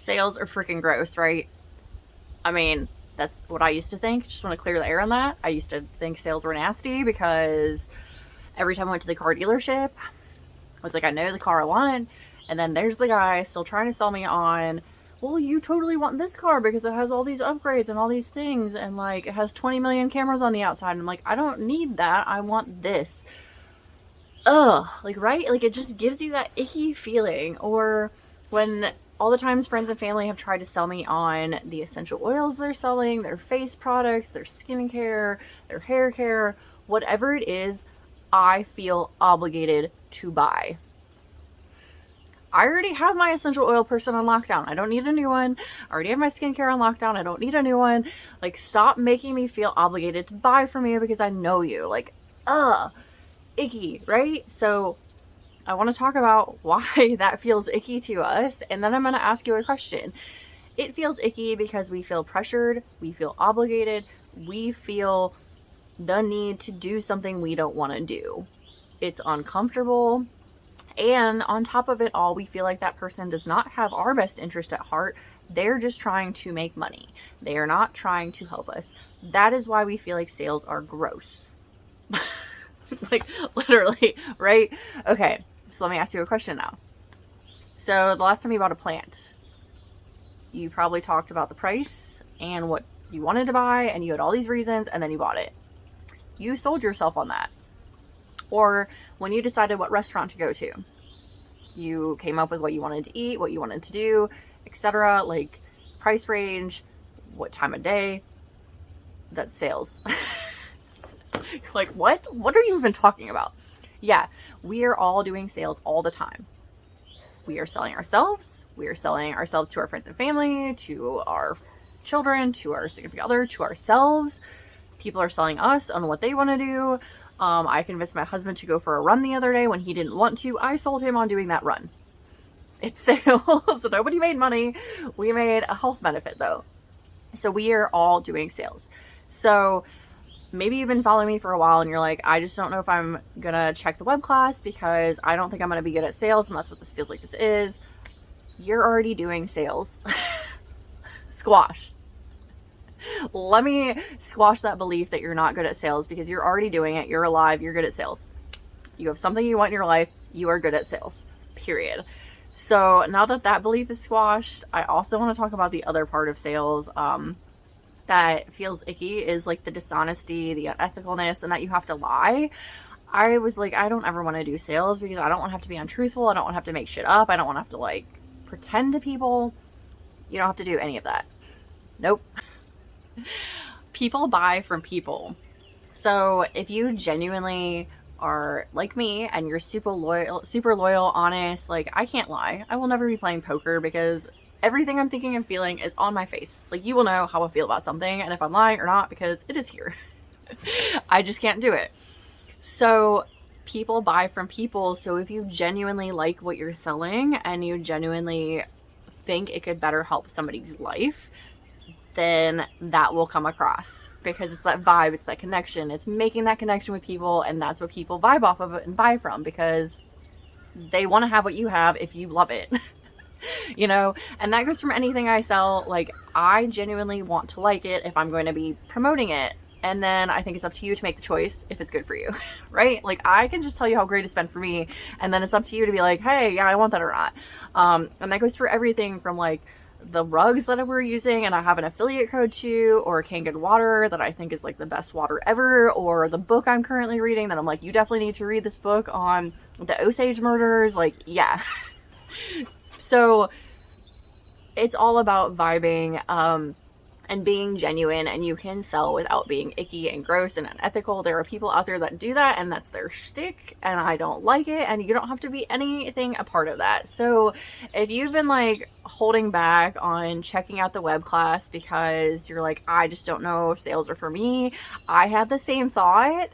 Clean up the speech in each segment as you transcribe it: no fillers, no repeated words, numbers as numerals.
Sales are freaking gross, right? I mean, that's what I used to think. Just want to clear the air on that. I used to think sales were nasty because every time I went to the car dealership, I was like, I know the car I want. And then there's the guy still trying to sell me on, well, you totally want this car because it has all these upgrades and all these things. And like, it has 20 million cameras on the outside. And I'm like, I don't need that. I want this. Ugh. Like, right? Like, it just gives you that icky feeling. Or when all the times friends and family have tried to sell me on the essential oils they're selling, their face products, their skincare, their hair care, whatever it is, I feel obligated to buy. I already have my essential oil person on lockdown. I don't need a new one. I already have my skincare on lockdown. I don't need a new one. Like, stop making me feel obligated to buy from you because I know you. Like, icky, right? So I want to talk about why that feels icky to us. And then I'm going to ask you a question. It feels icky because we feel pressured. We feel obligated. We feel the need to do something we don't want to do. It's uncomfortable. And on top of it all, we feel like that person does not have our best interest at heart. They're just trying to make money. They are not trying to help us. That is why we feel like sales are gross. Like, literally, right? Okay, so let me ask you a question now. So the last time you bought a plant, you probably talked about the price and what you wanted to buy, and you had all these reasons, and then you bought it. You sold yourself on that. Or when you decided what restaurant to go to, you came up with what you wanted to eat, what you wanted to do, etc. Like price range, what time of day. That's sales. Like, what? What are you even talking about? Yeah, we are all doing sales all the time. We are selling ourselves. We are selling ourselves to our friends and family, to our children, to our significant other, to ourselves. People are selling us on what they want to do. I convinced my husband to go for a run the other day when he didn't want to. I sold him on doing that run. It's sales. So nobody made money. We made a health benefit though. So we are all doing sales. So maybe you've been following me for a while and you're like, I just don't know if I'm going to check the web class because I don't think I'm going to be good at sales. And that's what this feels like this is. You're already doing sales. Squash. Let me squash that belief that you're not good at sales because you're already doing it. You're alive. You're good at sales. You have something you want in your life. You are good at sales, period. So now that that belief is squashed, I also want to talk about the other part of sales that feels icky is like the dishonesty, the unethicalness, and that you have to lie. I was like, I don't ever want to do sales because I don't want to have to be untruthful. I don't want to have to make shit up. I don't want to have to like pretend to people. You don't have to do any of that. Nope. People buy from people. So if you genuinely are like me and you're super loyal, honest, like I can't lie. I will never be playing poker because everything I'm thinking and feeling is on my face. Like you will know how I feel about something and if I'm lying or not because it is here. I just can't do it. So people buy from people. So if you genuinely like what you're selling and you genuinely think it could better help somebody's life, then that will come across because it's that vibe, it's that connection, it's making that connection with people, and that's what people vibe off of it and buy from because they want to have what you have if you love it. You know, and that goes from anything I sell. Like I genuinely want to like it if I'm going to be promoting it, and then I think it's up to you to make the choice if it's good for you. Right? Like I can just tell you how great it's been for me, and then it's up to you to be like, hey, yeah, I want that or not. And that goes for everything from like the rugs that we're using and I have an affiliate code to, or Kangen water that I think is like the best water ever, or the book I'm currently reading that I'm like, you definitely need to read this book on the Osage murders. Like, yeah. So it's all about vibing and being genuine, and you can sell without being icky and gross and unethical. There are people out there that do that and that's their shtick, and I don't like it, and you don't have to be anything a part of that. So if you've been like holding back on checking out the web class because you're like, I just don't know if sales are for me, I had the same thought.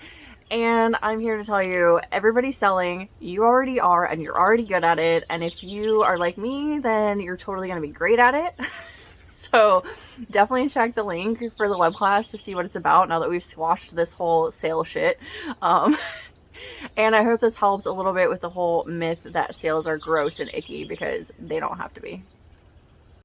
And I'm here to tell you, everybody's selling, you already are, and you're already good at it. And if you are like me, then you're totally going to be great at it. So definitely check the link for the web class to see what it's about now that we've squashed this whole sales shit. And I hope this helps a little bit with the whole myth that sales are gross and icky because they don't have to be.